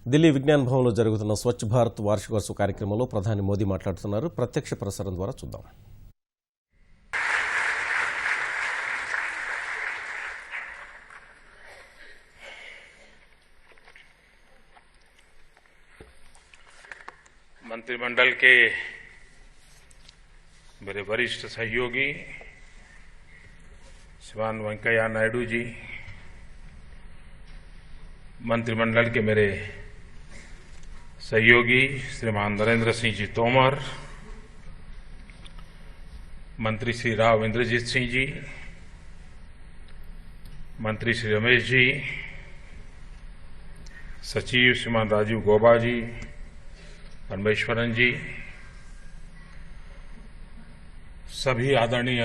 ఢిల్లీ విజ్ఞాన్ భవన్లో జరుగుతున్న స్వచ్ఛ భారత్ వార్షికోత్సవ కార్యక్రమంలో ప్రధాని మోదీ మాట్లాడుతున్నారు. ప్రత్యక్ష ప్రసారం ద్వారా చూద్దాం. मंत्रिमंडल के मेरे वरिष्ठ सहयोगी श्रीमान वेंकैया नायडू जी, मंत्रिमंडल के मेरे सहयोगी श्रीमान नरेंद्र सिंह जी तोमर, मंत्री श्री राव इंद्रजीत सिंह जी, मंत्री श्री रमेश जी, सचिव श्रीमान राजीव गौबा जी, परमेश्वरन जी, सभी आदरणीय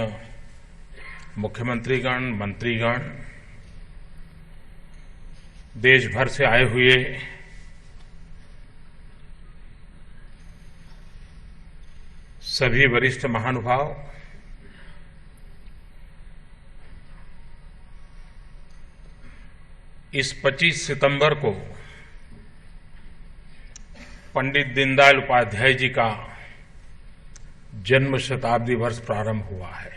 मुख्यमंत्रीगण, मंत्रीगण, देश भर से आए हुए सभी वरिष्ठ महानुभाव, इस 25 सितंबर को पंडित दीनदयाल उपाध्याय जी का जन्म शताब्दी वर्ष प्रारंभ हुआ है.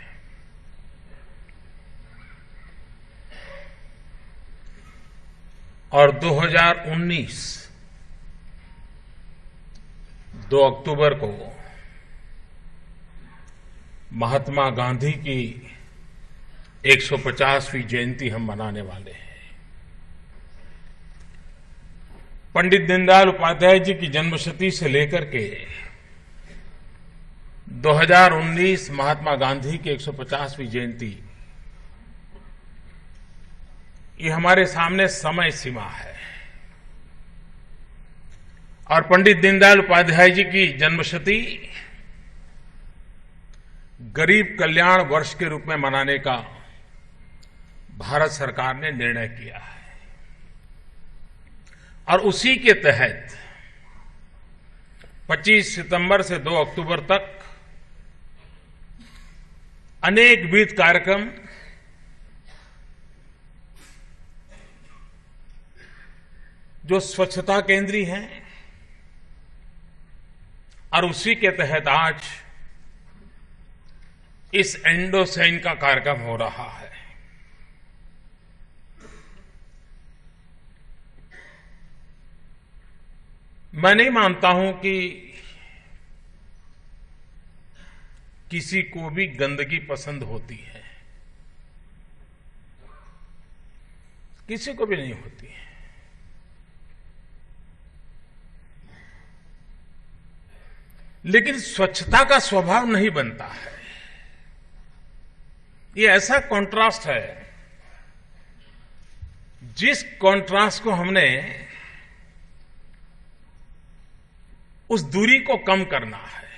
और 2019 2 अक्टूबर को महात्मा गांधी की 150वीं जयंती हम मनाने वाले हैं. पंडित दीनदयाल उपाध्याय जी की जन्मशती से लेकर के 2019 महात्मा गांधी की 150वीं जयंती, ये हमारे सामने समय सीमा है. और पंडित दीनदयाल उपाध्याय जी की जन्मशती गरीब कल्याण वर्ष के रूप में मनाने का भारत सरकार ने निर्णय किया है. और उसी के तहत 25 सितंबर से 2 अक्टूबर तक अनेकविध कार्यक्रम जो स्वच्छता केंद्रीय हैं, और उसी के तहत आज इस एंडोसाइन का कार्यक्रम हो रहा है. मैं नहीं मानता हूं कि किसी को भी गंदगी पसंद होती है, किसी को भी नहीं होती है. लेकिन स्वच्छता का स्वभाव नहीं बनता है. ये ऐसा कॉन्ट्रास्ट है, जिस कॉन्ट्रास्ट को हमने उस दूरी को कम करना है.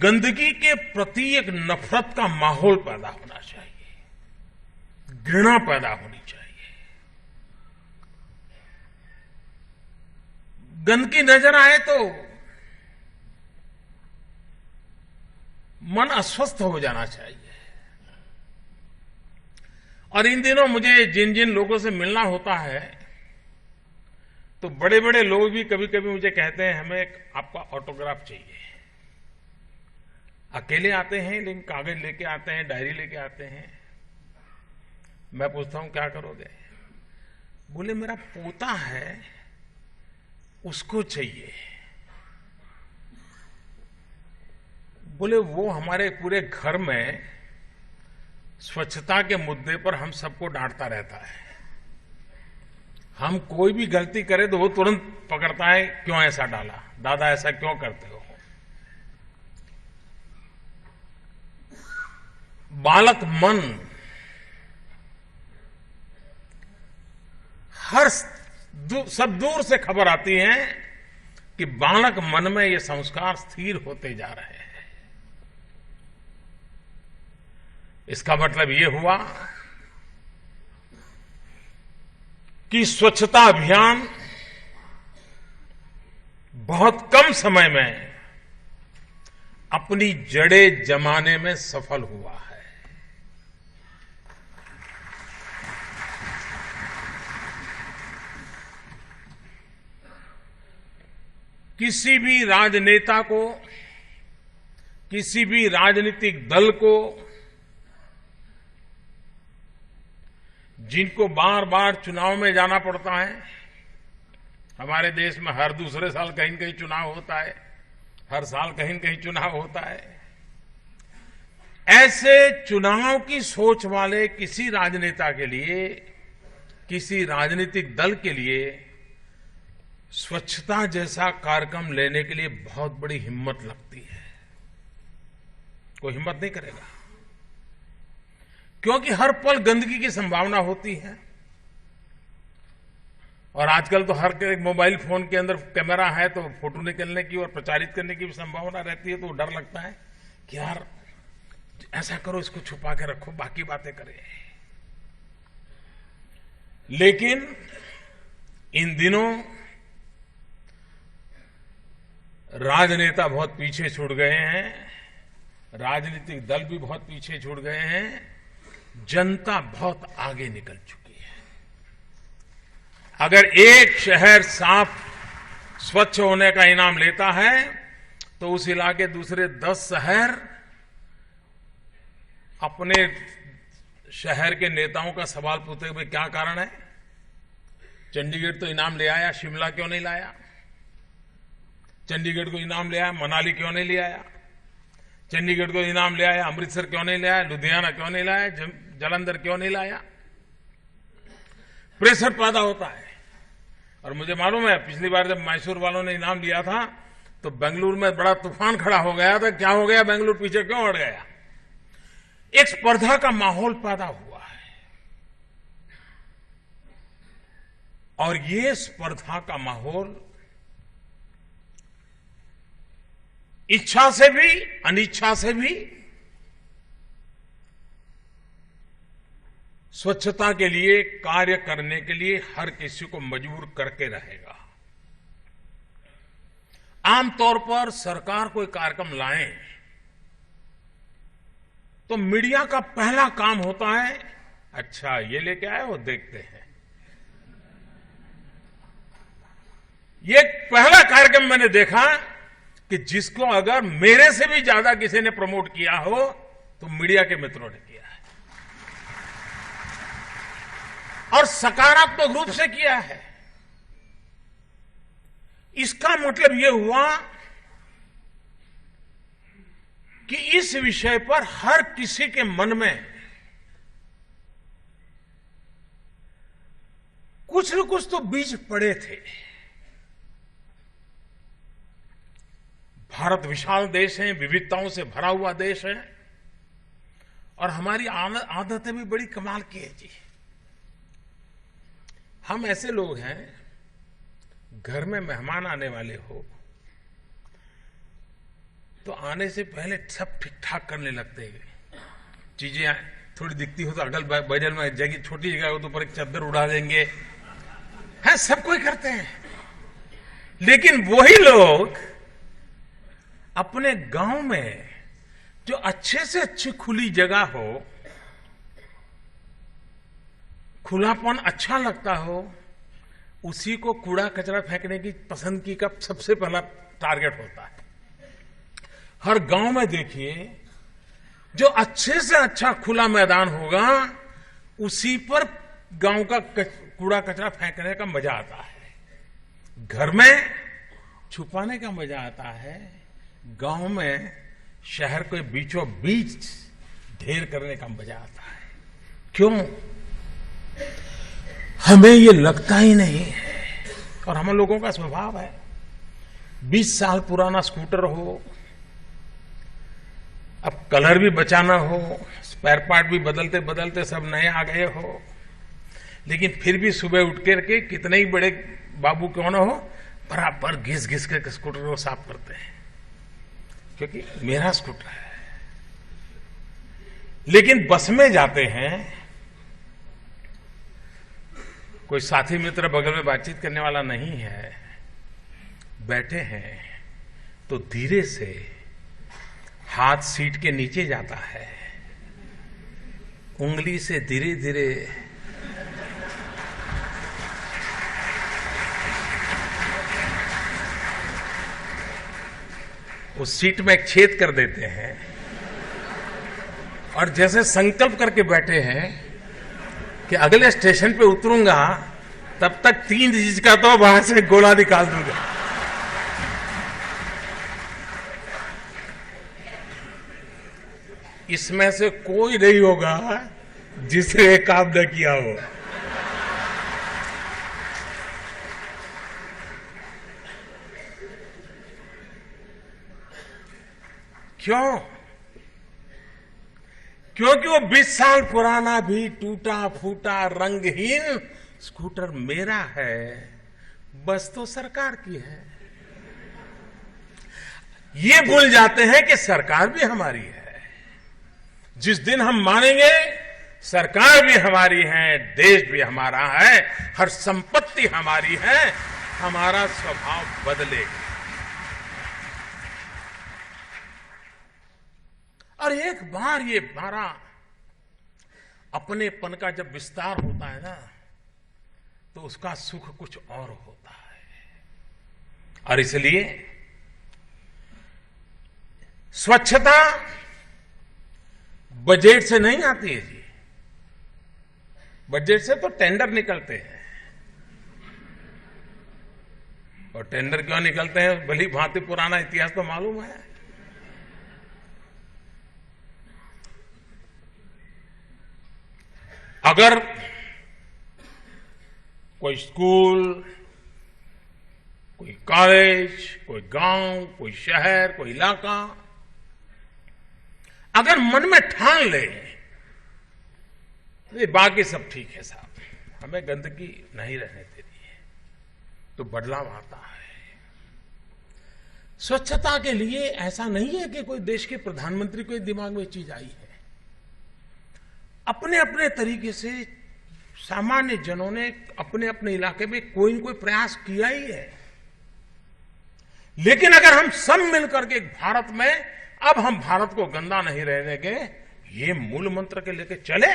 गंदगी के प्रति एक नफरत का माहौल पैदा होना चाहिए, घृणा पैदा होनी चाहिए. गंदगी नजर आए तो मन अस्वस्थ हो जाना चाहिए. और इन दिनों मुझे जिन जिन लोगों से मिलना होता है, तो बड़े बड़े लोग भी कभी कभी मुझे कहते हैं हमें आपका ऑटोग्राफ चाहिए. अकेले आते हैं, लेकिन कागज लेके आते हैं, डायरी लेके आते हैं. मैं पूछता हूं क्या करोगे? बोले मेरा पोता है, उसको चाहिए. बोले वो हमारे पूरे घर में स्वच्छता के मुद्दे पर हम सबको डांटता रहता है. हम कोई भी गलती करे तो वो तुरंत पकड़ता है, क्यों ऐसा डाला, दादा ऐसा क्यों करते हो. बालक मन सब दूर से खबर आती है कि बालक मन में ये संस्कार स्थिर होते जा रहे हैं. इसका मतलब ये हुआ कि स्वच्छता अभियान बहुत कम समय में अपनी जड़ें जमाने में सफल हुआ है. किसी भी राजनेता को, किसी भी राजनीतिक दल को, जिनको बार बार चुनाव में जाना पड़ता है, हमारे देश में हर दूसरे साल कहीं न कहीं चुनाव होता है, हर साल कहीं न कहीं चुनाव होता है, ऐसे चुनाव की सोच वाले किसी राजनेता के लिए, किसी राजनीतिक दल के लिए स्वच्छता जैसा कार्यक्रम लेने के लिए बहुत बड़ी हिम्मत लगती है। कोई हिम्मत नहीं करेगा, क्योंकि हर पल गंदगी की संभावना होती है। और आजकल तो हर एक मोबाइल फोन के अंदर कैमरा है, तो फोटो निकलने की और प्रचारित करने की भी संभावना रहती है। तो डर लगता है कि यार ऐसा करो, इसको छुपा के रखो, बाकी बातें करें। लेकिन इन दिनों राजनेता बहुत पीछे छूट गए हैं, राजनीतिक दल भी बहुत पीछे छूट गए हैं, जनता बहुत आगे निकल चुकी है। अगर एक शहर साफ स्वच्छ होने का इनाम लेता है तो उस इलाके दूसरे 10 शहर अपने शहर के नेताओं का सवाल पूछते हुए क्या कारण है, चंडीगढ़ तो इनाम ले आया, शिमला क्यों नहीं लाया? चंडीगढ़ को इनाम ले आया, मनाली क्यों नहीं ले आया? चंडीगढ़ को इनाम ले आया, अमृतसर क्यों नहीं लाया? लुधियाना क्यों नहीं लाया? जालंधर क्यों नहीं लाया? प्रेशर पैदा होता है। और मुझे मालूम है, पिछली बार जब मैसूर वालों ने इनाम लिया था तो बेंगलुरु में बड़ा तूफान खड़ा हो गया था। क्या हो गया? बेंगलुरु पीछे क्यों हट गया? एक स्पर्धा का माहौल पैदा हुआ है, और ये स्पर्धा का माहौल इच्छा से भी अनिच्छा से भी स्वच्छता के लिए कार्य करने के लिए हर किसी को मजबूर करके रहेगा। आमतौर पर सरकार कोई कार्यक्रम लाए तो मीडिया का पहला काम होता है, अच्छा ये लेके आए वो देखते हैं। ये पहला कार्यक्रम मैंने देखा कि जिसको अगर मेरे से भी ज्यादा किसी ने प्रमोट किया हो तो मीडिया के मित्रों ने किया है, और सकारात्मक रूप से किया है। इसका मतलब यह हुआ कि इस विषय पर हर किसी के मन में कुछ न कुछ तो बीज पड़े थे। भारत विशाल देश है, विविधताओं से भरा हुआ देश है, और हमारी आदतें भी बड़ी कमाल की है जी। हम ऐसे लोग हैं, घर में मेहमान आने वाले हो तो आने से पहले सब ठीक ठाक करने लगते हैं। चीजें थोड़ी दिखती हो तो अगल बगल में जगह, छोटी जगह हो तो ऊपर एक चादर उड़ा देंगे, है सब कोई करते हैं। लेकिन वही लोग अपने गांव में जो अच्छे से अच्छी खुली जगह हो, खुलापन अच्छा लगता हो, उसी को कूड़ा कचरा फेंकने की पसंद का सबसे पहला टारगेट होता है। हर गांव में देखिए, जो अच्छे से अच्छा खुला मैदान होगा उसी पर गांव का कूड़ा कचरा फेंकने का मजा आता है। घर में छुपाने का मजा आता है, गांव में शहर के बीचों बीच ढेर करने का मजा आता है। क्यों? हमें ये लगता ही नहीं है, और हम लोगों का स्वभाव है। 20 साल पुराना स्कूटर हो, अब कलर भी बचाना हो, स्पेयर पार्ट भी बदलते बदलते सब नए आ गए हो, लेकिन फिर भी सुबह उठ करके कितने ही बड़े बाबू क्यों ना हो, बराबर घिस घिस के स्कूटर को साफ करते हैं, क्योंकि मेरा स्कूटर है। लेकिन बस में जाते हैं, कोई साथी मित्र बगल में बातचीत करने वाला नहीं है, बैठे हैं तो धीरे से हाथ सीट के नीचे जाता है, उंगली से धीरे धीरे उस सीट में एक छेद कर देते हैं और जैसे संकल्प करके बैठे हैं कि अगले स्टेशन पे उतरूंगा तब तक 3 चीज का तो बाहर से गोला निकाल दूंगा। इसमें से कोई नहीं होगा जिसने ये काम न किया हो। क्यों? क्योंकि वो 20 साल पुराना भी टूटा फूटा रंगहीन स्कूटर मेरा है, बस तो सरकार की है। ये भूल जाते हैं कि सरकार भी हमारी है। जिस दिन हम मानेंगे सरकार भी हमारी है, देश भी हमारा है, हर संपत्ति हमारी है, हमारा स्वभाव बदलेगा। और एक बार ये हमारा अपनेपन का जब विस्तार होता है ना, तो उसका सुख कुछ और होता है। और इसलिए स्वच्छता बजट से नहीं आती है जी। बजट से तो टेंडर निकलते हैं, और टेंडर क्यों निकलते हैं भली भांति पुराना इतिहास तो मालूम है। अगर कोई स्कूल, कोई कॉलेज, कोई गांव, कोई शहर, कोई इलाका अगर मन में ठान ले तो बाकी सब ठीक है साहब, हमें गंदगी नहीं रहने देनी है, तो बदलाव आता है। स्वच्छता के लिए ऐसा नहीं है कि कोई देश के प्रधानमंत्री के दिमाग में चीज आई है। अपने अपने तरीके से सामान्य जनों ने अपने अपने इलाके में कोई न कोई प्रयास किया ही है। लेकिन अगर हम सब मिलकर के भारत में अब हम भारत को गंदा नहीं रहने देंगे, ये मूल मंत्र के लेके चले,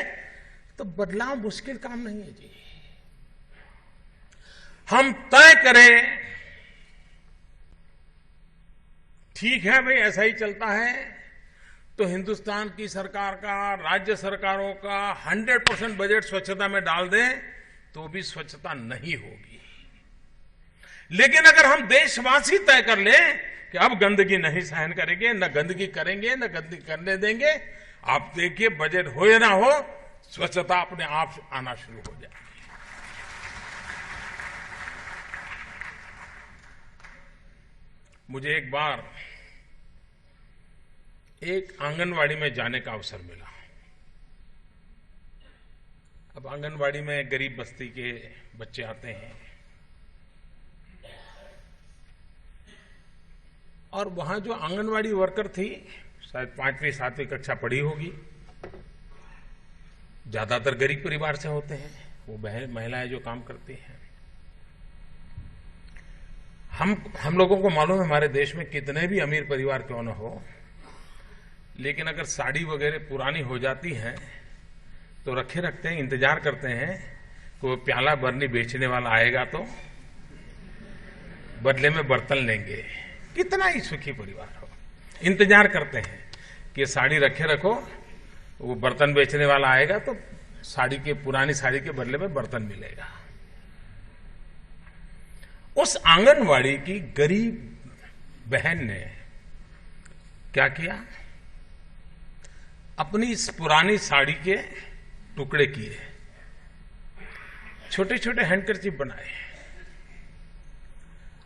तो बदलाव मुश्किल काम नहीं है जी। हम तय करें ठीक है भाई ऐसा ही चलता है, तो हिंदुस्तान की सरकार का, राज्य सरकारों का 100% बजट स्वच्छता में डाल दें तो भी स्वच्छता नहीं होगी। लेकिन अगर हम देशवासी तय कर लें कि अब गंदगी नहीं सहन करेंगे, न गंदगी करेंगे, न गंदगी करने देंगे, आप देखिए बजट हो या ना हो, स्वच्छता अपने आप आना शुरू हो जाएगी। मुझे एक बार एक आंगनवाड़ी में जाने का अवसर मिला। अब आंगनवाड़ी में गरीब बस्ती के बच्चे आते हैं और वहां जो आंगनवाड़ी वर्कर थी, शायद 5वीं 7वीं कक्षा पढ़ी होगी, ज्यादातर गरीब परिवार से होते हैं वो महिलाएं जो काम करती हैं। हम लोगों को मालूम है हमारे देश में कितने भी अमीर परिवार क्यों न हो, लेकिन अगर साड़ी वगैरह पुरानी हो जाती है तो रखे रखते हैं, इंतजार करते हैं कि वो प्याला बरनी बेचने वाला आएगा तो बदले में बर्तन लेंगे। कितना ही सुखी परिवार हो, इंतजार करते हैं कि साड़ी रखे रखो, वो बर्तन बेचने वाला आएगा तो पुरानी साड़ी के बदले में बर्तन मिलेगा। उस आंगनवाड़ी की गरीब बहन ने क्या किया, अपनी इस पुरानी साड़ी के टुकड़े किए, छोटे छोटे हैंडकरचीफ बनाए,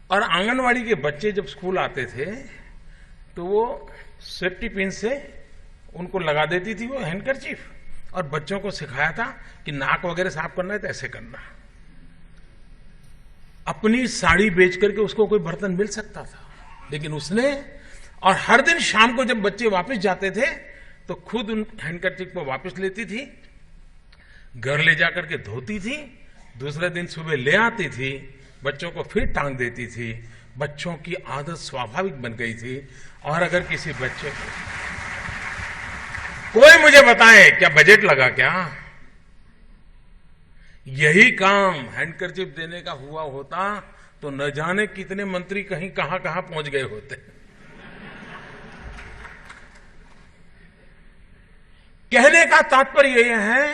और आंगनवाड़ी के बच्चे जब स्कूल आते थे तो वो सेफ्टी पिन से उनको लगा देती थी वो हैंडकरचीफ, और बच्चों को सिखाया था कि नाक वगैरह साफ करना है तो ऐसे करना। अपनी साड़ी बेच करके उसको कोई बर्तन मिल सकता था, लेकिन उसने, और हर दिन शाम को जब बच्चे वापस जाते थे तो खुद उन हैंडकरचीफ को वापस लेती थी, घर ले जाकर के धोती थी, दूसरे दिन सुबह ले आती थी, बच्चों को फिर टांग देती थी। बच्चों की आदत स्वाभाविक बन गई थी। और अगर किसी बच्चे को कोई मुझे बताए क्या बजट लगा क्या, यही काम हैंडकरचीफ देने का हुआ होता तो न जाने कितने मंत्री कहीं कहां पहुंच गए होते। का तात्पर्य यह है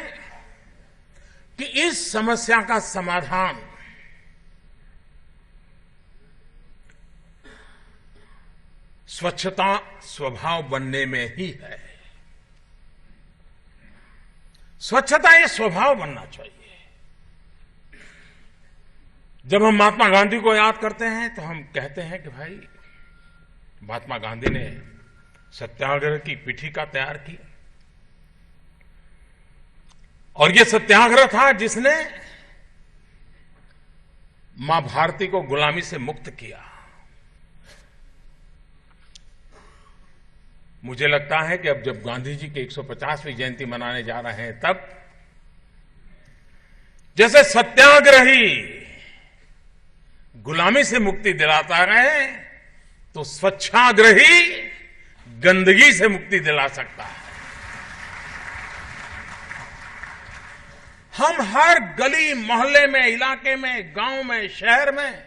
कि इस समस्या का समाधान स्वच्छता स्वभाव बनने में ही है। स्वच्छता ये स्वभाव बनना चाहिए। जब हम महात्मा गांधी को याद करते हैं तो हम कहते हैं कि भाई महात्मा गांधी ने सत्याग्रह की पीठिका तैयार की और ये सत्याग्रह था जिसने मां भारती को गुलामी से मुक्त किया। मुझे लगता है कि अब जब गांधी जी की 150वीं जयंती मनाने जा रहे हैं तब जैसे सत्याग्रही गुलामी से मुक्ति दिलाता है तो स्वच्छाग्रही गंदगी से मुक्ति दिला सकता है। हम हर गली मोहल्ले में, इलाके में, गांव में, शहर में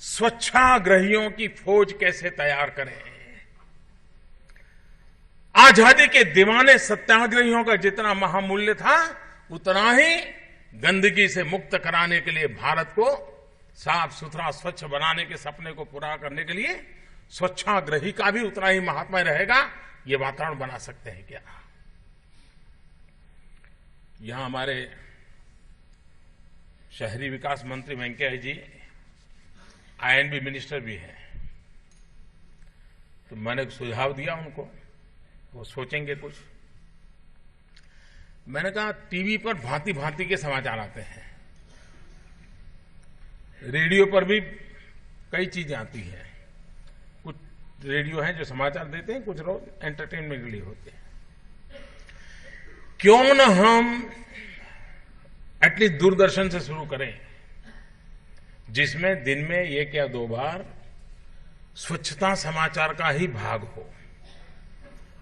स्वच्छाग्रहियों की फौज कैसे तैयार करें। आजादी के दीवाने सत्याग्रहियों का जितना महामूल्य था उतना ही गंदगी से मुक्त कराने के लिए, भारत को साफ सुथरा स्वच्छ बनाने के सपने को पूरा करने के लिए स्वच्छाग्रही का भी उतना ही महात्मा रहेगा। ये वातावरण बना सकते हैं क्या? यहां हमारे शहरी विकास मंत्री वेंकैया जी आईएनबी मिनिस्टर भी हैं, तो मैंने सुझाव दिया उनको, वो सोचेंगे कुछ। मैंने कहा टीवी पर भांति भांति के समाचार आते हैं, रेडियो पर भी कई चीजें आती हैं। कुछ रेडियो हैं जो समाचार देते हैं, कुछ रोज एंटरटेनमेंट के लिए होते हैं। क्यों न हम एटलीस्ट दूरदर्शन से शुरू करें, जिसमें दिन में 1 या 2 बार स्वच्छता समाचार का ही भाग हो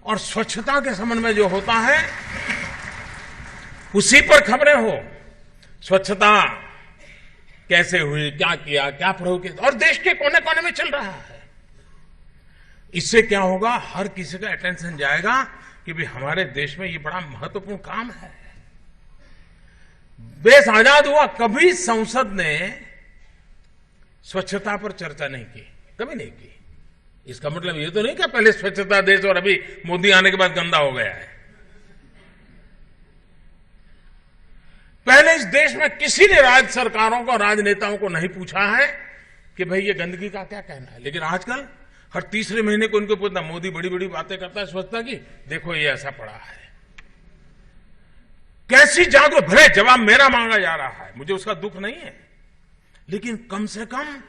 और स्वच्छता के संबंध में जो होता है उसी पर खबरें हो। स्वच्छता कैसे हुई, क्या किया, क्या प्रयोग किया, और देश के कोने कोने में चल रहा है। इससे क्या होगा, हर किसी का अटेंशन जाएगा कि भाई हमारे देश में ये बड़ा महत्वपूर्ण काम है। देश आजाद हुआ, कभी संसद ने स्वच्छता पर चर्चा नहीं की, कभी नहीं की। इसका मतलब ये तो नहीं कि पहले स्वच्छता देश और अभी मोदी आने के बाद गंदा हो गया है। पहले इस देश में किसी ने राज्य सरकारों को, राजनेताओं को नहीं पूछा है कि भाई ये गंदगी का क्या कहना है। लेकिन आजकल हर तीसरे महीने को उनको पूछना, मोदी बड़ी बड़ी बातें करता है स्वच्छता की, देखो ये ऐसा पड़ा है। कैसी जागरूक, भले जवाब मेरा मांगा जा रहा है, मुझे उसका दुख नहीं है, लेकिन कम से कम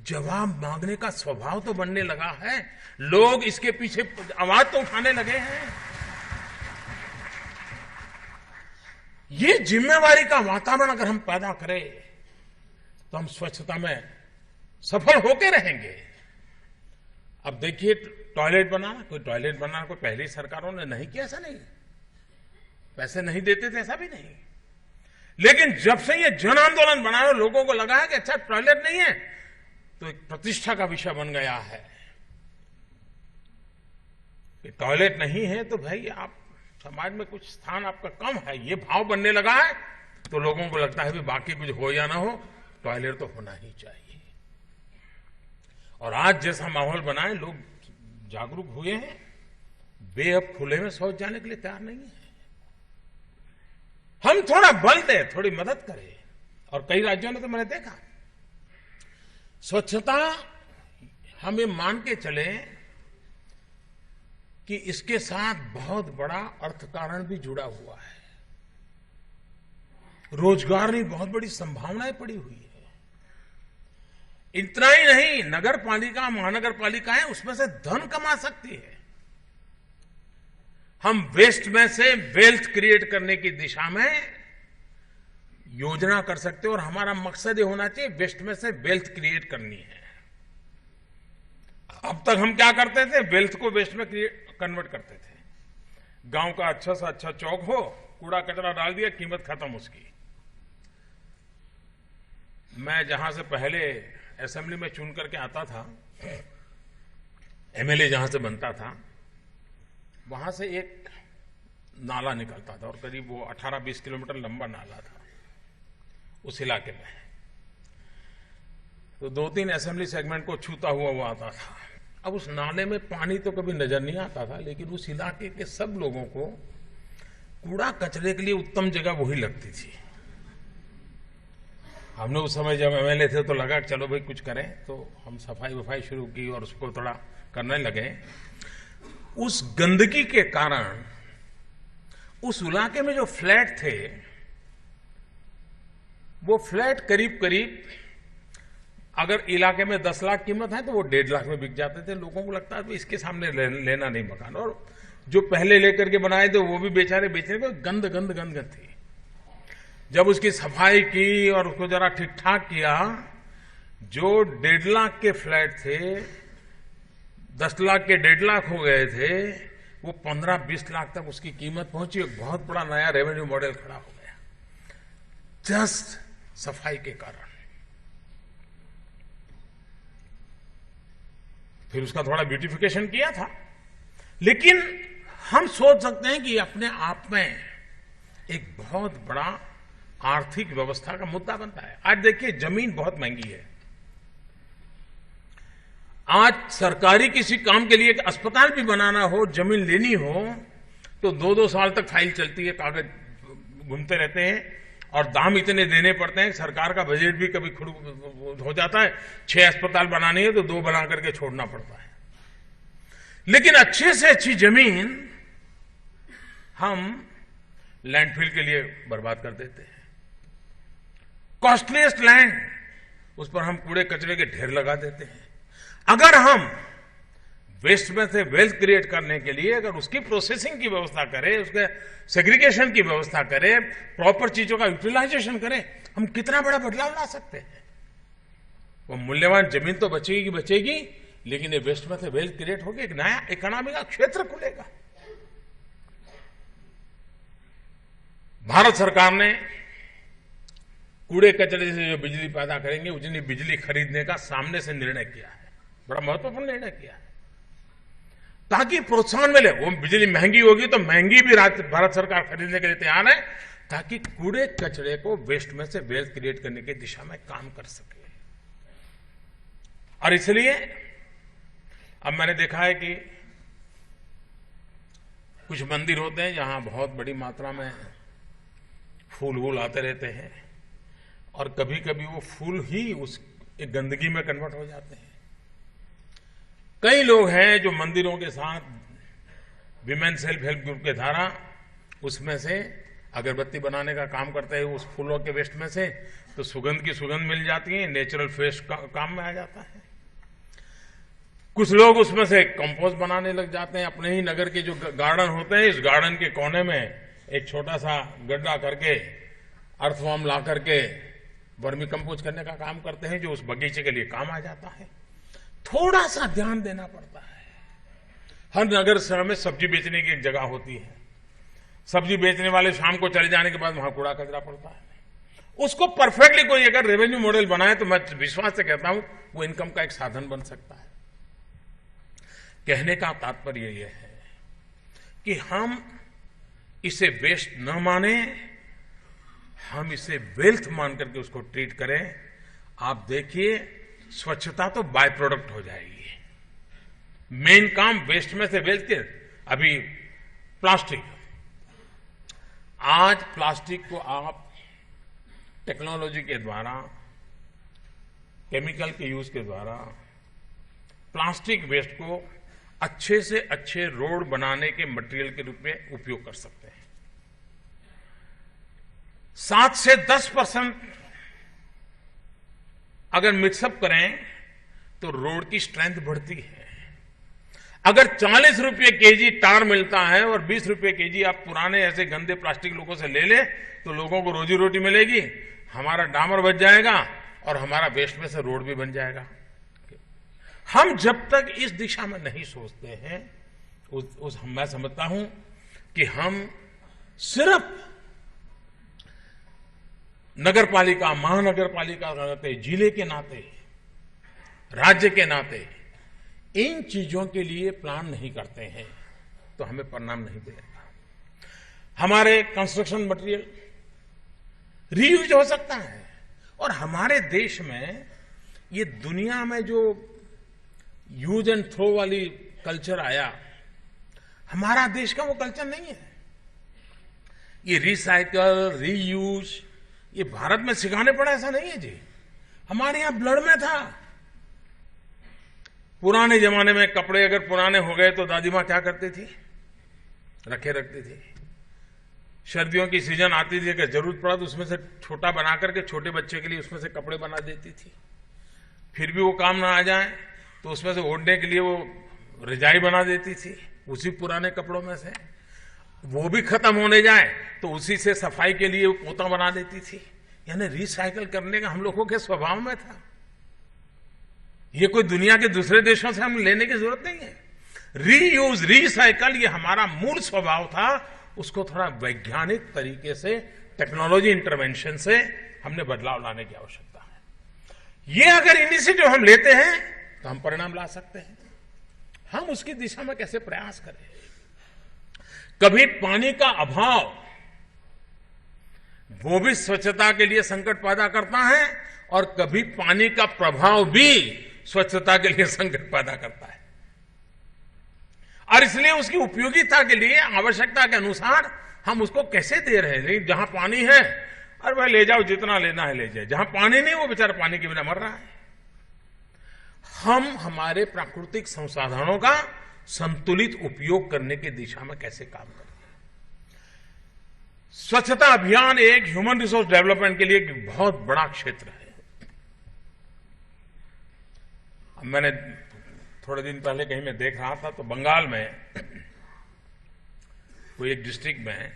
जवाब मांगने का स्वभाव तो बनने लगा है। लोग इसके पीछे आवाज तो उठाने लगे हैं। ये जिम्मेवारी का वातावरण अगर हम पैदा करें तो हम स्वच्छता में सफल होके रहेंगे। अब देखिए टॉयलेट बनाना, कोई पहली सरकारों ने नहीं किया, ऐसा नहीं, पैसे नहीं देते थे ऐसा भी नहीं, लेकिन जब से ये जन आंदोलन बनाया लोगों को लगा है कि अच्छा टॉयलेट नहीं है तो एक प्रतिष्ठा का विषय बन गया है कि टॉयलेट नहीं है तो भाई आप समाज में कुछ स्थान आपका कम है। ये भाव बनने लगा है तो लोगों को लगता है कि बाकी कुछ हो या ना हो, टॉयलेट तो होना ही चाहिए। और आज जैसा माहौल बनाए, लोग जागरूक हुए हैं, वे अब खुले में शौच जाने के लिए तैयार नहीं है। हम थोड़ा बल दें, थोड़ी मदद करें। और कई राज्यों में तो मैंने देखा स्वच्छता, हम ये मान के चले कि इसके साथ बहुत बड़ा अर्थ कारण भी जुड़ा हुआ है, रोजगार की बहुत बड़ी संभावनाएं पड़ी हुई है। इतना ही नहीं, नगर पालिका, महानगर पालिका है, उसमें से धन कमा सकती है। हम वेस्ट में से वेल्थ क्रिएट करने की दिशा में योजना कर सकते हैं और हमारा मकसद ये होना चाहिए वेस्ट में से वेल्थ क्रिएट करनी है। अब तक हम क्या करते थे, वेल्थ को वेस्ट में कन्वर्ट करते थे। गांव का अच्छा सा अच्छा चौक हो, कूड़ा कचरा डाल दिया, कीमत खत्म उसकी। मैं जहां से पहले असेंबली में चुन करके आता था, एमएलए जहां से बनता था, वहां से एक नाला निकलता था और करीब वो 18-20 किलोमीटर लंबा नाला था उस इलाके में। तो 2-3 असेंबली सेगमेंट को छूता हुआ वो आता था। अब उस नाले में पानी तो कभी नजर नहीं आता था, लेकिन उस इलाके के सब लोगों को कूड़ा कचरे के लिए उत्तम जगह वही लगती थी। हमने उस समय जब एमएलए थे तो लगा कि चलो भाई कुछ करें, तो हम सफाई वफाई शुरू की और उसको थोड़ा करने लगे। उस गंदगी के कारण उस इलाके में जो फ्लैट थे वो फ्लैट करीब करीब अगर इलाके में 10 लाख कीमत है तो वो 1.5 लाख में बिक जाते थे। लोगों को लगता है इसके सामने लेना नहीं मकान, और जो पहले लेकर के बनाए थे वो भी बेचारे बेचने को गंद गंद गंद गंद थी। जब उसकी सफाई की और उसको जरा ठीक ठाक किया, जो 1.5 लाख के फ्लैट थे 10 लाख के 1.5 लाख हो गए थे, वो 15-20 लाख तक उसकी कीमत पहुंची। एक बहुत बड़ा नया रेवेन्यू मॉडल खड़ा हो गया जस्ट सफाई के कारण। फिर उसका थोड़ा ब्यूटिफिकेशन किया था, लेकिन हम सोच सकते हैं कि अपने आप में एक बहुत बड़ा आर्थिक व्यवस्था का मुद्दा बनता है। आज देखिए जमीन बहुत महंगी है। आज सरकारी किसी काम के लिए एक अस्पताल भी बनाना हो, जमीन लेनी हो, तो 2-2 साल तक फाइल चलती है, कागज घूमते रहते हैं और दाम इतने देने पड़ते हैं। सरकार का बजट भी कभी खुद हो जाता है। 6 अस्पताल बनाने हैं तो 2 बना करके छोड़ना पड़ता है। लेकिन अच्छे से अच्छी जमीन हम लैंडफिल के लिए बर्बाद कर देते हैं। कॉस्टलीस्ट लैंड, उस पर हम कूड़े कचरे के ढेर लगा देते हैं। अगर हम वेस्ट में से वेल्थ क्रिएट करने के लिए अगर उसकी प्रोसेसिंग की व्यवस्था करें, उसके सेग्रीगेशन की व्यवस्था करें, प्रॉपर चीजों का यूटिलाइजेशन करें, हम कितना बड़ा बदलाव ला सकते हैं। वो मूल्यवान जमीन तो बचेगी बचेगी, लेकिन ये वेस्ट में से वेल्थ क्रिएट होगी, एक नया इकोनॉमी का क्षेत्र खुलेगा। भारत सरकार ने कूड़े कचरे से जो बिजली पैदा करेंगे उतनी बिजली खरीदने का सामने से निर्णय किया है। बड़ा महत्वपूर्ण निर्णय किया है, ताकि प्रोत्साहन मिले। वो बिजली महंगी होगी तो महंगी भी भारत सरकार खरीदने के लिए तैयार है, ताकि कूड़े कचरे को वेस्ट में से वेल्थ क्रिएट करने की दिशा में काम कर सके। और इसलिए अब मैंने देखा है कि कुछ मंदिर होते हैं जहां बहुत बड़ी मात्रा में फूल वूल आते रहते हैं, और कभी कभी वो फूल ही उस एक गंदगी में कन्वर्ट हो जाते हैं। कई लोग हैं जो मंदिरों के साथ विमेन सेल्फ हेल्प ग्रुप के द्वारा उसमें से अगरबत्ती बनाने का काम करते हैं, उस फूलों के वेस्ट में से, तो सुगंध की सुगंध मिल जाती है, नेचुरल फ्रेश काम में आ जाता है। कुछ लोग उसमें से कंपोस्ट बनाने लग जाते हैं। अपने ही नगर के जो गार्डन होते हैं, इस गार्डन के कोने में एक छोटा सा गड्ढा करके अर्थवॉर्म ला करके वर्मी कंपोस्ट करने का काम करते हैं, जो उस बगीचे के लिए काम आ जाता है। थोड़ा सा ध्यान देना पड़ता है। हर नगर शहर में सब्जी बेचने की एक जगह होती है। सब्जी बेचने वाले शाम को चले जाने के बाद वहां कूड़ा कचरा पड़ता है। उसको परफेक्टली कोई अगर रेवेन्यू मॉडल बनाए तो मैं विश्वास से कहता हूं वो इनकम का एक साधन बन सकता है। कहने का तात्पर्य यह है कि हम इसे वेस्ट न माने, हम इसे वेल्थ मान करके उसको ट्रीट करें। आप देखिए स्वच्छता तो बाय प्रोडक्ट हो जाएगी। मेन काम वेस्ट में से वेल्थ के। अभी प्लास्टिक, आज प्लास्टिक को आप टेक्नोलॉजी के द्वारा, केमिकल के यूज के द्वारा प्लास्टिक वेस्ट को अच्छे से अच्छे रोड बनाने के मटेरियल के रूप में उपयोग कर सकते हैं। 7 से 10% अगर मिक्सअप करें तो रोड की स्ट्रेंथ बढ़ती है। अगर 40 रुपये केजी टार मिलता है और 20 रुपये केजी आप पुराने ऐसे गंदे प्लास्टिक लोगों से ले ले, तो लोगों को रोजी रोटी मिलेगी, हमारा डामर बच जाएगा और हमारा वेस्ट में से रोड भी बन जाएगा। हम जब तक इस दिशा में नहीं सोचते हैं, मैं समझता हूं कि हम सिर्फ नगर पालिका, महानगर पालिका के नाते, जिले के नाते, राज्य के नाते इन चीजों के लिए प्लान नहीं करते हैं तो हमें परिणाम नहीं मिलेगा। हमारे कंस्ट्रक्शन मटेरियल रीयूज हो सकता है। और हमारे देश में ये दुनिया में जो यूज एंड थ्रो वाली कल्चर आया, हमारा देश का वो कल्चर नहीं है। ये रिसाइकल, रीयूज, ये भारत में सिखाने पड़ा ऐसा नहीं है जी, हमारे यहां ब्लड में था। पुराने जमाने में कपड़े अगर पुराने हो गए तो दादी मां क्या करती थी, रखे रखती थी। सर्दियों की सीजन आती थी, अगर जरूरत पड़ा तो उसमें से छोटा बना करके छोटे बच्चे के लिए उसमें से कपड़े बना देती थी। फिर भी वो काम ना आ जाए तो उसमें से ओढ़ने के लिए वो रजाई बना देती थी उसी पुराने कपड़ों में से। वो भी खत्म होने जाए तो उसी से सफाई के लिए वो पोता बना देती थी। यानी रिसाइकल करने का हम लोगों के स्वभाव में था। ये कोई दुनिया के दूसरे देशों से हम लेने की जरूरत नहीं है। रीयूज, रिसाइकल, ये हमारा मूल स्वभाव था। उसको थोड़ा वैज्ञानिक तरीके से, टेक्नोलॉजी इंटरवेंशन से हमने बदलाव लाने की आवश्यकता है। ये अगर इनिशिएटिव हम लेते हैं तो हम परिणाम ला सकते हैं। हम उसकी दिशा में कैसे प्रयास करें। कभी पानी का अभाव वो भी स्वच्छता के लिए संकट पैदा करता है और कभी पानी का प्रभाव भी स्वच्छता के लिए संकट पैदा करता है। और इसलिए उसकी उपयोगिता के लिए, आवश्यकता के अनुसार हम उसको कैसे दे रहे हैं। जहां पानी है, अरे भाई ले जाओ, जितना लेना है ले जाए। जहां पानी नहीं, वो बेचारा पानी के बिना मर रहा है। हम हमारे प्राकृतिक संसाधनों का संतुलित उपयोग करने की दिशा में कैसे काम करें। स्वच्छता अभियान एक ह्यूमन रिसोर्स डेवलपमेंट के लिए एक बहुत बड़ा क्षेत्र है। मैंने थोड़े दिन पहले कहीं मैं देख रहा था तो बंगाल में कोई एक डिस्ट्रिक्ट में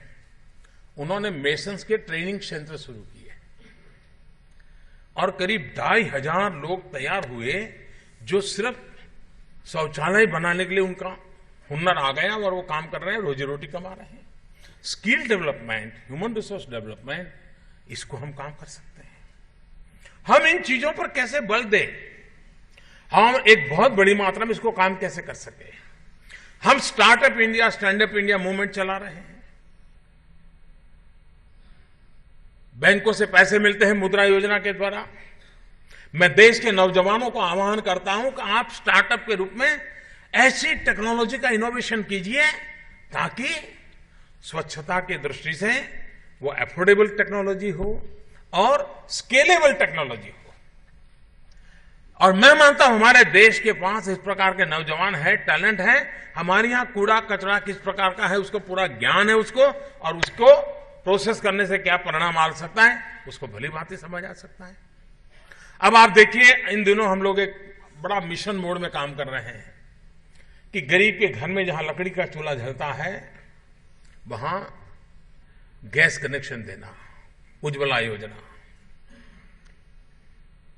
उन्होंने मेसन्स के ट्रेनिंग सेंटर शुरू किए और करीब 2,500 लोग तैयार हुए जो सिर्फ शौचालय बनाने के लिए उनका हुनर आ गया और वो काम कर रहे हैं, रोजी रोटी कमा रहे हैं। Skill development, human resource development, इसको हम काम कर सकते हैं। हम इन चीजों पर कैसे बल दें, हम एक बहुत बड़ी मात्रा में इसको काम कैसे कर सके। हम startup India, stand up India movement चला रहे हैं। बैंकों से पैसे मिलते हैं मुद्रा योजना के द्वारा। मैं देश के नौजवानों को आह्वान करता हूं कि आप स्टार्टअप के रूप में ऐसी टेक्नोलॉजी का इनोवेशन कीजिए ताकि स्वच्छता की दृष्टि से वो अफोर्डेबल टेक्नोलॉजी हो और स्केलेबल टेक्नोलॉजी हो। और मैं मानता हूं हमारे देश के पास इस प्रकार के नौजवान है, टैलेंट है। हमारे यहां कूड़ा कचरा किस प्रकार का है उसको पूरा ज्ञान है उसको, और उसको प्रोसेस करने से क्या परिणाम आ सकता है उसको भली भांति समझ आ सकता है। अब आप देखिए, इन दिनों हम लोग एक बड़ा मिशन मोड में काम कर रहे हैं कि गरीब के घर में जहां लकड़ी का चूल्हा जलता है वहां गैस कनेक्शन देना, उज्ज्वला योजना।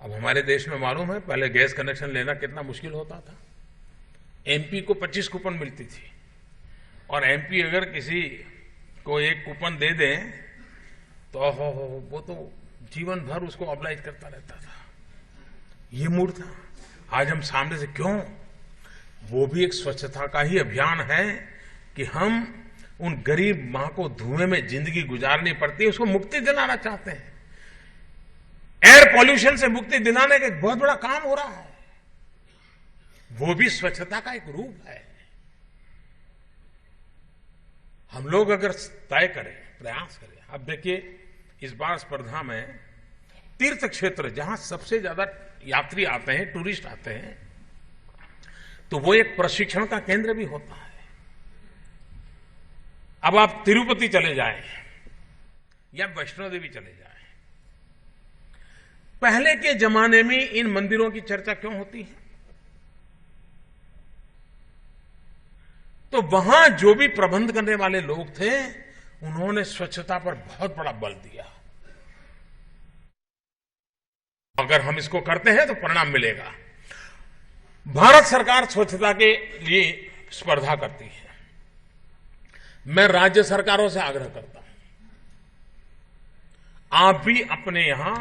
अब हमारे देश में मालूम है पहले गैस कनेक्शन लेना कितना मुश्किल होता था। एमपी को 25 कूपन मिलती थी और एमपी अगर किसी को एक कूपन दे दें तो वो तो जीवन भर उसको ऑब्लाइज करता रहता था। ये मूड था। आज हम सामने से क्यों, वो भी एक स्वच्छता का ही अभियान है कि हम उन गरीब मां को धुएं में जिंदगी गुजारनी पड़ती है, उसको मुक्ति दिलाना चाहते हैं। एयर पॉल्यूशन से मुक्ति दिलाने का एक बहुत बड़ा काम हो रहा है। वो भी स्वच्छता का एक रूप है। हम लोग अगर तय करें, प्रयास करें। अब देखिए, इस बार स्पर्धा में तीर्थ क्षेत्र जहां सबसे ज्यादा यात्री आते हैं, टूरिस्ट आते हैं, तो वो एक प्रशिक्षण का केंद्र भी होता है। अब आप तिरुपति चले जाएं या वैष्णो देवी चले जाएं, पहले के जमाने में इन मंदिरों की चर्चा क्यों होती है? तो वहां जो भी प्रबंध करने वाले लोग थे उन्होंने स्वच्छता पर बहुत बड़ा बल दिया। अगर हम इसको करते हैं तो परिणाम मिलेगा। भारत सरकार स्वच्छता के लिए स्पर्धा करती है। मैं राज्य सरकारों से आग्रह करता हूं, आप भी अपने यहां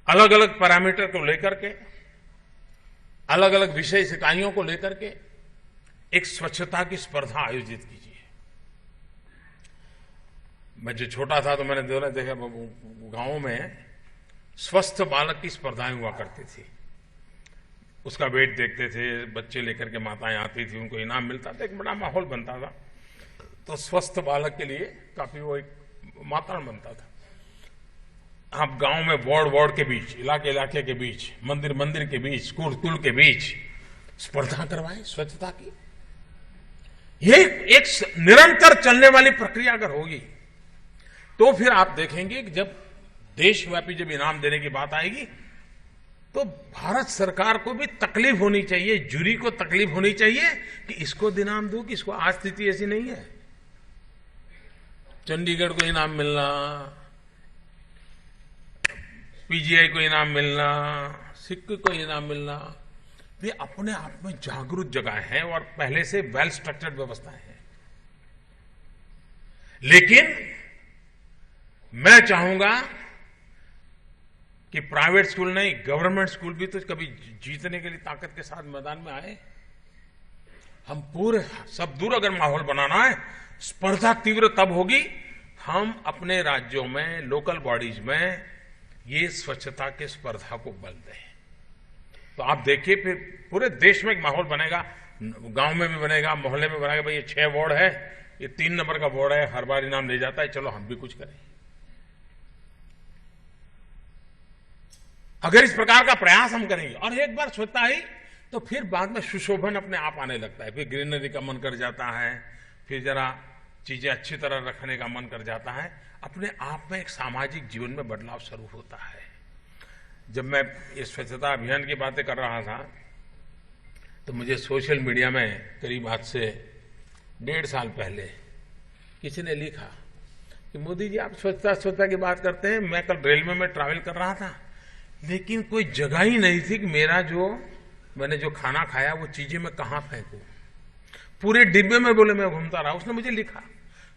अलग अलग पैरामीटर को लेकर के, अलग अलग विषय इकाइयों को लेकर के एक स्वच्छता की स्पर्धा आयोजित कीजिए। मैं जो छोटा था तो मैंने देखा गांवों में स्वस्थ बालक की स्पर्धाएं हुआ करती थी। उसका वेट देखते थे, बच्चे लेकर के माताएं आती थी, उनको इनाम मिलता था, एक बड़ा माहौल बनता था। तो स्वस्थ बालक के लिए काफी वो एक वातावरण बनता था। आप गांव में वार्ड के बीच, इलाके के बीच, मंदिर के बीच, स्कूल के बीच स्पर्धा करवाएं स्वच्छता की। ये एक निरंतर चलने वाली प्रक्रिया अगर होगी तो फिर आप देखेंगे कि जब देशव्यापी जब इनाम देने की बात आएगी तो भारत सरकार को भी तकलीफ होनी चाहिए, जूरी को तकलीफ होनी चाहिए कि इसको इनाम दूं कि इसको। आज स्थिति ऐसी नहीं है। चंडीगढ़ को इनाम मिलना, पीजीआई को इनाम मिलना, सिक्किम को इनाम मिलना, ये अपने आप में जागरूक जगह है और पहले से वेल स्ट्रक्चर्ड व्यवस्थाएं हैं। लेकिन मैं चाहूंगा कि प्राइवेट स्कूल नहीं, गवर्नमेंट स्कूल भी तो कभी जीतने के लिए ताकत के साथ मैदान में आए। हम पूरे सब दूर अगर माहौल बनाना है, स्पर्धा तीव्र तब होगी हम अपने राज्यों में, लोकल बॉडीज में ये स्वच्छता के स्पर्धा को बल दें। तो आप देखिए फिर पूरे देश में एक माहौल बनेगा, गांव में भी बनेगा, मोहल्ले में बनेगा। भाई ये 6 वार्ड है, ये 3 नंबर का वार्ड है, हर बार इनाम ले जाता है, चलो हम भी कुछ करें। अगर इस प्रकार का प्रयास हम करेंगे और एक बार स्वच्छता आई तो फिर बाद में सुशोभन अपने आप आने लगता है। फिर ग्रीनरी का मन कर जाता है, फिर जरा चीजें अच्छी तरह रखने का मन कर जाता है। अपने आप में एक सामाजिक जीवन में बदलाव शुरू होता है। जब मैं इस स्वच्छता अभियान की बातें कर रहा था तो मुझे सोशल मीडिया में करीब आज से 1.5 साल पहले किसी ने लिखा कि मोदी जी आप स्वच्छता की बात करते हैं। मैं कल रेलवे में ट्रैवल कर रहा था, लेकिन कोई जगह ही नहीं थी कि मैंने जो खाना खाया वो चीजें मैं कहां फेंकूं। पूरे डिब्बे में बोले मैं घूमता रहा। उसने मुझे लिखा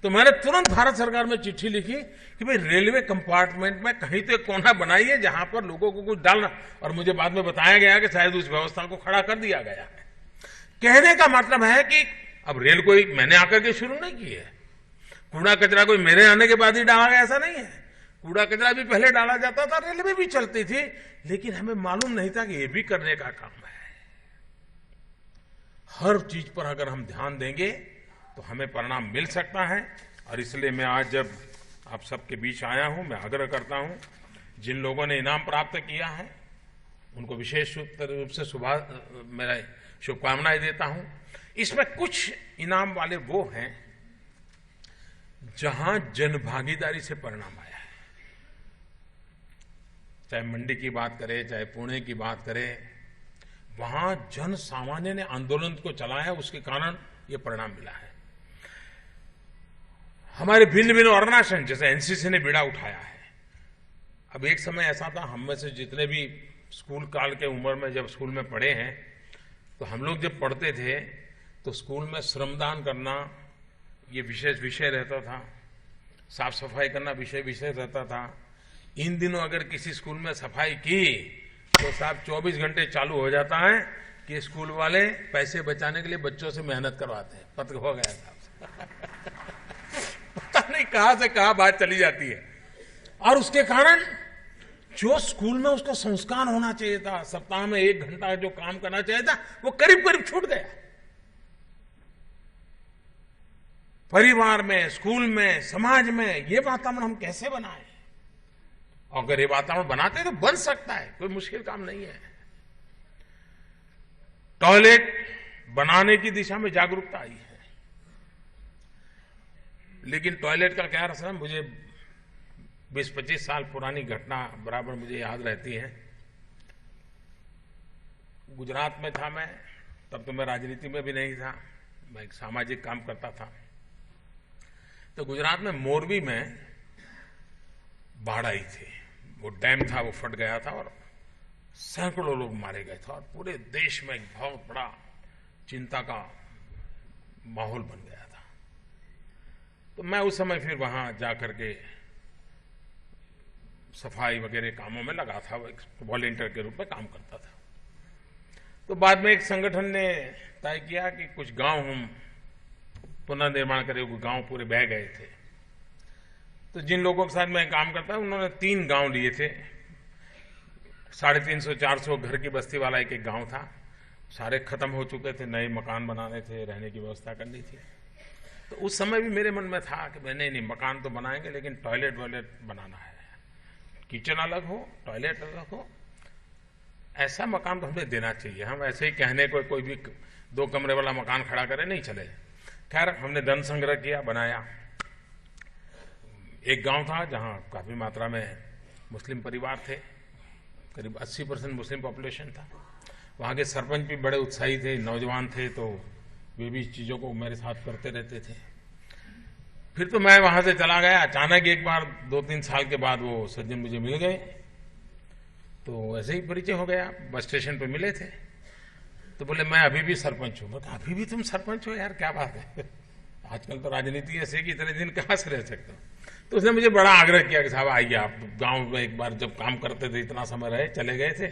तो मैंने तुरंत भारत सरकार में चिट्ठी लिखी कि भाई रेलवे कंपार्टमेंट में कहीं तो एक कोना बनाइए जहां पर लोगों को कुछ डालना। और मुझे बाद में बताया गया कि शायद उस व्यवस्था को खड़ा कर दिया गया है। कहने का मतलब है कि अब रेल कोई मैंने आकर के शुरू नहीं की है, कूड़ा कचरा कोई मेरे आने के बाद ही डाला गया, ऐसा नहीं है। कूड़ा कचरा भी पहले डाला जाता था, रेलवे भी चलती थी, लेकिन हमें मालूम नहीं था कि ये भी करने का काम है। हर चीज पर अगर हम ध्यान देंगे तो हमें परिणाम मिल सकता है। और इसलिए मैं आज जब आप सबके बीच आया हूं, मैं आग्रह करता हूं जिन लोगों ने इनाम प्राप्त किया है उनको विशेष रूप से मेरा शुभकामनाएं देता हूं। इसमें कुछ इनाम वाले वो हैं जहां जनभागीदारी से परिणाम आया है। चाहे मंडी की बात करें, चाहे पुणे की बात करें, वहां जन सामान्य ने आंदोलन को चलाया है, उसके कारण ये परिणाम मिला है। हमारे भिन्न भिन्न ऑर्गेनाइजेशन जैसे एनसीसी ने बीड़ा उठाया है। अब एक समय ऐसा था, हम में से जितने भी स्कूल काल के उम्र में जब स्कूल में पढ़े हैं, तो हम लोग जब पढ़ते थे तो स्कूल में श्रमदान करना ये विशेष विषय रहता था, साफ सफाई करना विषय रहता था। इन दिनों अगर किसी स्कूल में सफाई की तो साहब 24 घंटे चालू हो जाता है कि स्कूल वाले पैसे बचाने के लिए बच्चों से मेहनत करवाते हैं। पत्र हो गया साहब पता नहीं कहां से कहां बात चली जाती है। और उसके कारण जो स्कूल में उसका संस्कार होना चाहिए था, सप्ताह में 1 घंटा जो काम करना चाहिए था, वो करीब करीब छूट गया। परिवार में, स्कूल में, समाज में ये वातावरण हम कैसे बनाएं? अगर ये वातावरण बनाते हैं तो बन सकता है, कोई मुश्किल काम नहीं है। टॉयलेट बनाने की दिशा में जागरूकता आई है, लेकिन टॉयलेट का क्या असर है, मुझे 20-25 साल पुरानी घटना बराबर मुझे याद रहती है। गुजरात में था मैं, तब तो मैं राजनीति में भी नहीं था, मैं एक सामाजिक काम करता था। तो गुजरात में मोरबी में बाढ़ आई थी, वो डैम था वो फट गया था और सैकड़ों लोग मारे गए थे और पूरे देश में एक बहुत बड़ा चिंता का माहौल बन गया था। तो मैं उस समय फिर वहां जाकर के सफाई वगैरह कामों में लगा था, एक वॉलंटियर के रूप में काम करता था। तो बाद में एक संगठन ने तय किया कि कुछ गांव हम पुनर्निर्माण करें, गांव पूरे बह गए थे। तो जिन लोगों के साथ मैं काम करता हूं उन्होंने 3 गांव लिए थे। 350-400 घर की बस्ती वाला एक गांव था। सारे खत्म हो चुके थे, नए मकान बनाने थे, रहने की व्यवस्था करनी थी। तो उस समय भी मेरे मन में था कि नहीं मकान तो बनाएंगे लेकिन टॉयलेट वॉयलेट बनाना है, किचन अलग हो, टॉयलेट अलग हो, ऐसा मकान तो हमें देना चाहिए। हम ऐसे ही कहने को कोई भी 2 कमरे वाला मकान खड़ा करे नहीं चले। खैर हमने धन संग्रह किया, बनाया। एक गांव था जहां काफी मात्रा में मुस्लिम परिवार थे, करीब 80% मुस्लिम पॉपुलेशन था। वहां के सरपंच भी बड़े उत्साही थे, नौजवान थे, तो वे भी इस चीजों को मेरे साथ करते रहते थे। फिर तो मैं वहां से चला गया। अचानक एक बार 2-3 साल के बाद वो सज्जन मुझे मिल गए, तो ऐसे ही परिचय हो गया। बस स्टेशन पे मिले थे, तो बोले मैं अभी भी सरपंच हूं। मैं कहा अभी भी तुम सरपंच हो? यार क्या बात है, आजकल तो राजनीति ऐसे है कि इतने दिन कहां से रह सकते हो। तो उसने मुझे बड़ा आग्रह किया कि साहब आइए, आप गांव में एक बार जब काम करते थे इतना समय रहे, चले गए थे।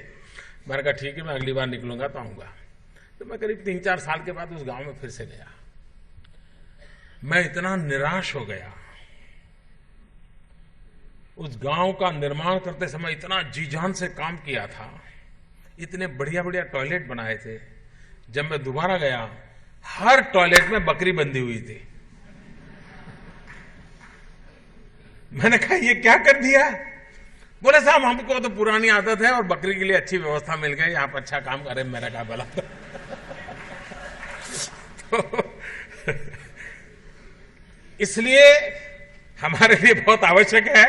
मैंने कहा ठीक है, मैं अगली बार निकलूंगा तो आऊंगा। तो मैं करीब 3-4 साल के बाद उस गांव में फिर से गया। मैं इतना निराश हो गया। उस गांव का निर्माण करते समय इतना जी जान से काम किया था, इतने बढ़िया बढ़िया टॉयलेट बनाए थे। जब मैं दोबारा गया, हर टॉयलेट में बकरी बंधी हुई थी। मैंने कहा ये क्या कर दिया? बोले साहब हमको तो पुरानी आदत है और बकरी के लिए अच्छी व्यवस्था मिल गई, आप अच्छा काम करें। मेरा क्या भला। तो इसलिए हमारे लिए बहुत आवश्यक है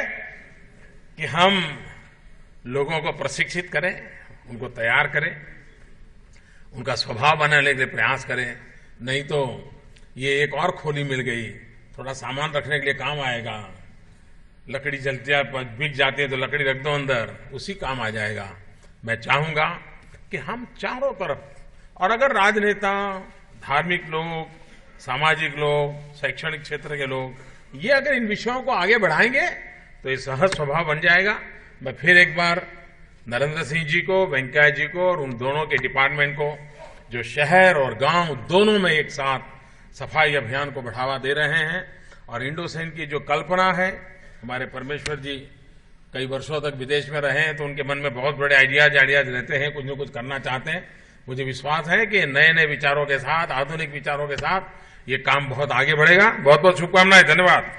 कि हम लोगों को प्रशिक्षित करें, उनको तैयार करें, उनका स्वभाव बनाने के लिए प्रयास करें। नहीं तो ये एक और खोली मिल गई, थोड़ा सामान रखने के लिए काम आएगा। लकड़ी जलती बिक जाती है तो लकड़ी रख दो अंदर, उसी काम आ जाएगा। मैं चाहूंगा कि हम चारों तरफ, और अगर राजनेता, धार्मिक लोग, सामाजिक लोग, शैक्षणिक क्षेत्र के लोग, ये अगर इन विषयों को आगे बढ़ाएंगे तो ये सहज स्वभाव बन जाएगा। मैं फिर एक बार नरेंद्र सिंह जी को, वेंकैया जी को और उन दोनों के डिपार्टमेंट को, जो शहर और गांव दोनों में एक साथ सफाई अभियान को बढ़ावा दे रहे हैं, और इंडोसन की जो कल्पना है, हमारे परमेश्वर जी कई वर्षों तक विदेश में रहे हैं, तो उनके मन में बहुत बड़े आइडियाज रहते हैं, कुछ न कुछ करना चाहते हैं। मुझे विश्वास है कि नए नए विचारों के साथ, आधुनिक विचारों के साथ ये काम बहुत आगे बढ़ेगा। बहुत बहुत शुभकामनाएं। धन्यवाद।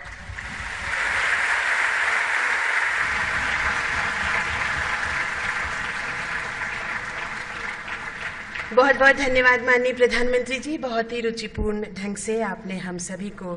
बहुत बहुत धन्यवाद माननीय प्रधानमंत्री जी। बहुत ही रुचिपूर्ण ढंग से आपने हम सभी को